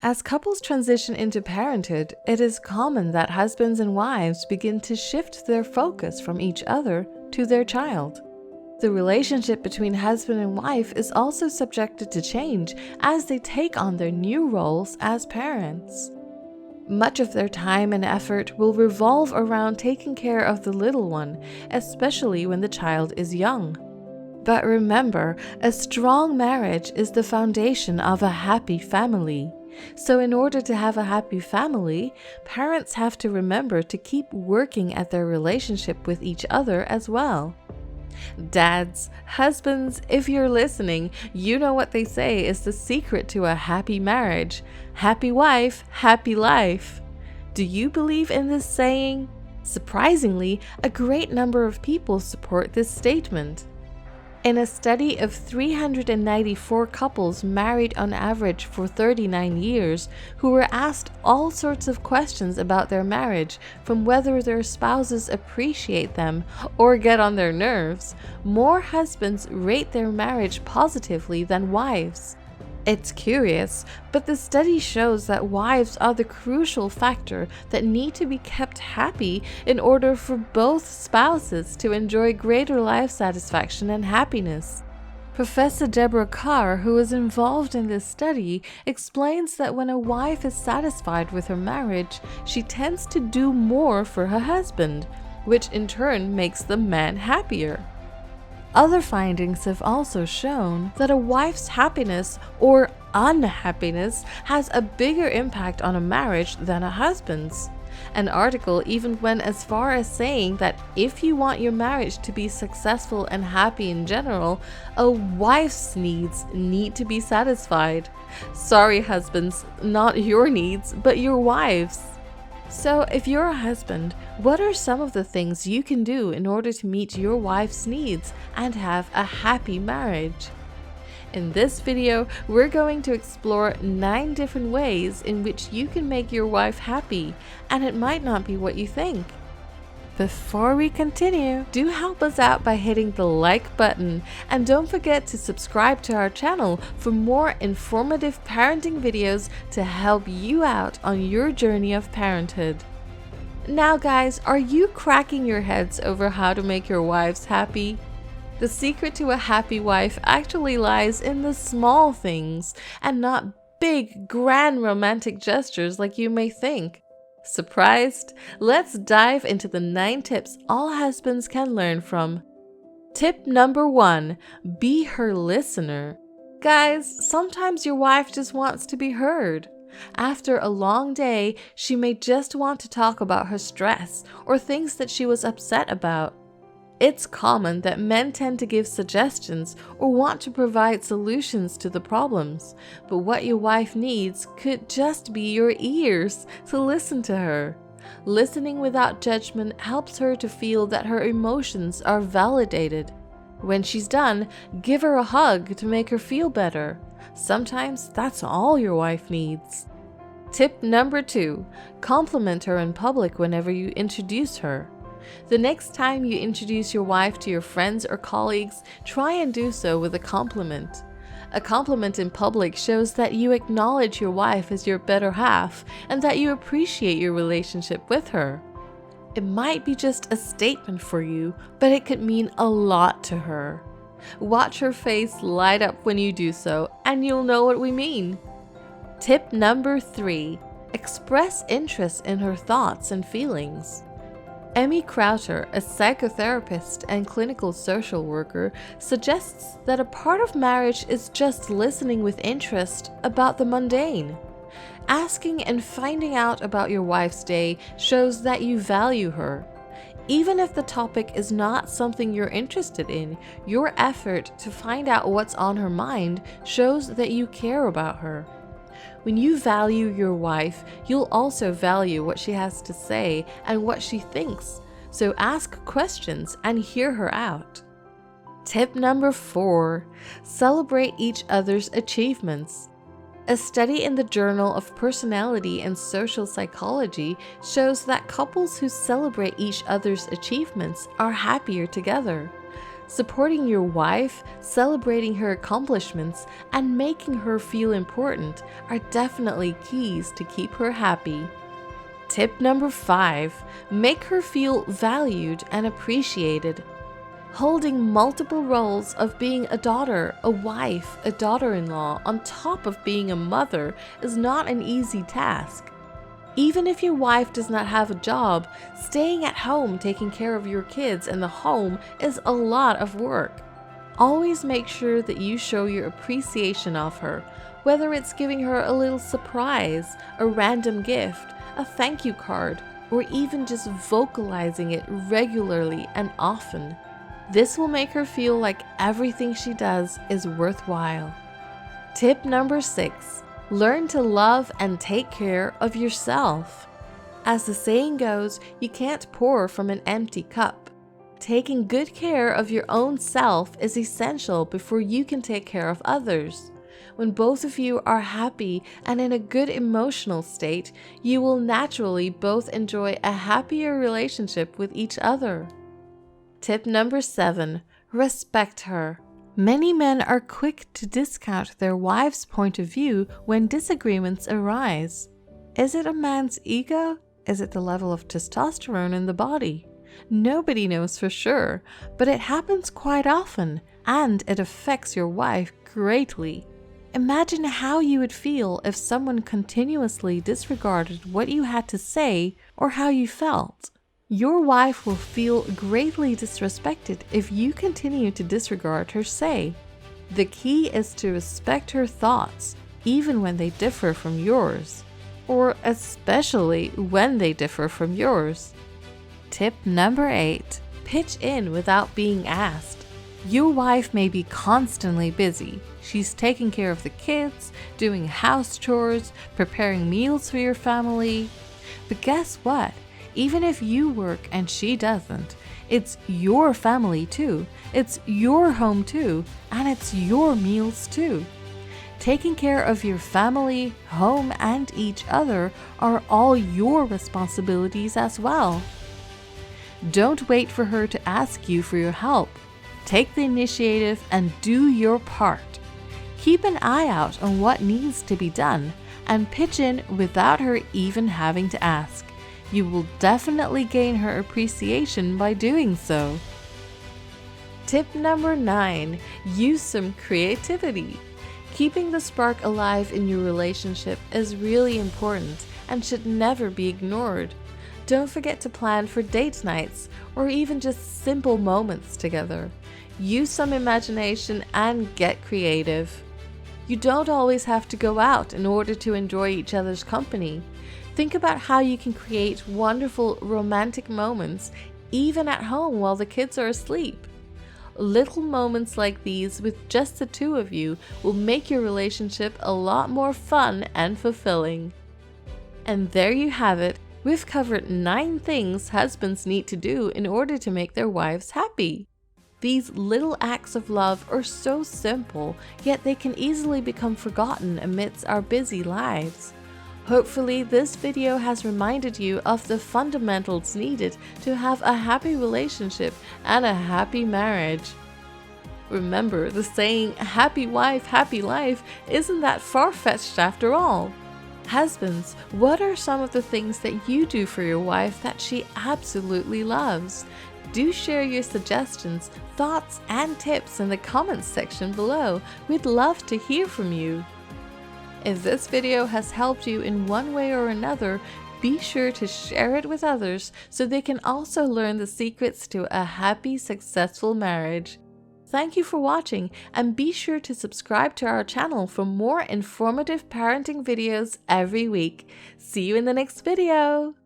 As couples transition into parenthood, it is common that husbands and wives begin to shift their focus from each other to their child. The relationship between husband and wife is also subjected to change as they take on their new roles as parents. Much of their time and effort will revolve around taking care of the little one, especially when the child is young. But remember, a strong marriage is the foundation of a happy family. So in order to have a happy family, parents have to remember to keep working at their relationship with each other as well. Dads, husbands, if you're listening, you know what they say is the secret to a happy marriage. Happy wife, happy life. Do you believe in this saying? Surprisingly, a great number of people support this statement. In a study of 394 couples married on average for 39 years, who were asked all sorts of questions about their marriage, from whether their spouses appreciate them or get on their nerves, more husbands rate their marriage positively than wives. It's curious, but the study shows that wives are the crucial factor that need to be kept happy in order for both spouses to enjoy greater life satisfaction and happiness. Professor Deborah Carr, who was involved in this study, explains that when a wife is satisfied with her marriage, she tends to do more for her husband, which in turn makes the man happier. Other findings have also shown that a wife's happiness or unhappiness has a bigger impact on a marriage than a husband's. An article even went as far as saying that if you want your marriage to be successful and happy in general, a wife's needs need to be satisfied. Sorry, husbands, not your needs, but your wife's. So, if you're a husband, what are some of the things you can do in order to meet your wife's needs and have a happy marriage? In this video, we're going to explore 9 different ways in which you can make your wife happy, and it might not be what you think. Before we continue, do help us out by hitting the like button, and don't forget to subscribe to our channel for more informative parenting videos to help you out on your journey of parenthood. Now guys, are you cracking your heads over how to make your wives happy? The secret to a happy wife actually lies in the small things and not big, grand romantic gestures like you may think. Surprised? Let's dive into the 9 tips all husbands can learn from. Tip number 1, be her listener. Guys, sometimes your wife just wants to be heard. After a long day, she may just want to talk about her stress or things that she was upset about. It's common that men tend to give suggestions or want to provide solutions to the problems, but what your wife needs could just be your ears to listen to her. Listening without judgment helps her to feel that her emotions are validated. When she's done, give her a hug to make her feel better. Sometimes that's all your wife needs. Tip number 2, compliment her in public whenever you introduce her. The next time you introduce your wife to your friends or colleagues, try and do so with a compliment. A compliment in public shows that you acknowledge your wife as your better half and that you appreciate your relationship with her. It might be just a statement for you, but it could mean a lot to her. Watch her face light up when you do so, and you'll know what we mean. Tip number 3, express interest in her thoughts and feelings. EMMY CROUTER, a psychotherapist and clinical social worker, suggests that a part of marriage is just listening with interest about the mundane. Asking and finding out about your wife's day shows that you value her. Even if the topic is not something you're interested in, your effort to find out what's on her mind shows that you care about her. When you value your wife, you'll also value what she has to say and what she thinks, so ask questions and hear her out. Tip number 4, celebrate each other's achievements. A study in the Journal of Personality and Social Psychology shows that couples who celebrate each other's achievements are happier together. Supporting your wife, celebrating her accomplishments, and making her feel important are definitely keys to keep her happy. Tip number 5, make her feel valued and appreciated. Holding multiple roles of being a daughter, a wife, a daughter-in-law on top of being a mother is not an easy task. Even if your wife does not have a job, staying at home taking care of your kids and the home is a lot of work. Always make sure that you show your appreciation of her, whether it's giving her a little surprise, a random gift, a thank you card, or even just vocalizing it regularly and often. This will make her feel like everything she does is worthwhile. Tip number 6, learn to love and take care of yourself. As the saying goes, you can't pour from an empty cup. Taking good care of your own self is essential before you can take care of others. When both of you are happy and in a good emotional state, you will naturally both enjoy a happier relationship with each other. Tip number 7, respect her. Many men are quick to discount their wife's point of view when disagreements arise. Is it a man's ego? Is it the level of testosterone in the body? Nobody knows for sure, but it happens quite often, and it affects your wife greatly. Imagine how you would feel if someone continuously disregarded what you had to say or how you felt. Your wife will feel greatly disrespected if you continue to disregard her say. The key is to respect her thoughts, even when they differ from yours, or especially when they differ from yours. Tip number 8, pitch in without being asked. Your wife may be constantly busy. She's taking care of the kids, doing house chores, preparing meals for your family. But guess what? Even if you work and she doesn't, it's your family too, it's your home too, and it's your meals too. Taking care of your family, home, and each other are all your responsibilities as well. Don't wait for her to ask you for your help. Take the initiative and do your part. Keep an eye out on what needs to be done and pitch in without her even having to ask. You will definitely gain her appreciation by doing so. Tip number 9, use some creativity. Keeping the spark alive in your relationship is really important and should never be ignored. Don't forget to plan for date nights or even just simple moments together. Use some imagination and get creative. You don't always have to go out in order to enjoy each other's company. Think about how you can create wonderful romantic moments even at home while the kids are asleep. Little moments like these with just the two of you will make your relationship a lot more fun and fulfilling. And there you have it. We've covered 9 things husbands need to do in order to make their wives happy. These little acts of love are so simple, yet they can easily become forgotten amidst our busy lives. Hopefully, this video has reminded you of the fundamentals needed to have a happy relationship and a happy marriage. Remember, the saying, happy wife, happy life, isn't that far-fetched after all. Husbands, what are some of the things that you do for your wife that she absolutely loves? Do share your suggestions, thoughts, and tips in the comments section below. We'd love to hear from you. If this video has helped you in one way or another, be sure to share it with others so they can also learn the secrets to a happy, successful marriage. Thank you for watching, and be sure to subscribe to our channel for more informative parenting videos every week. See you in the next video!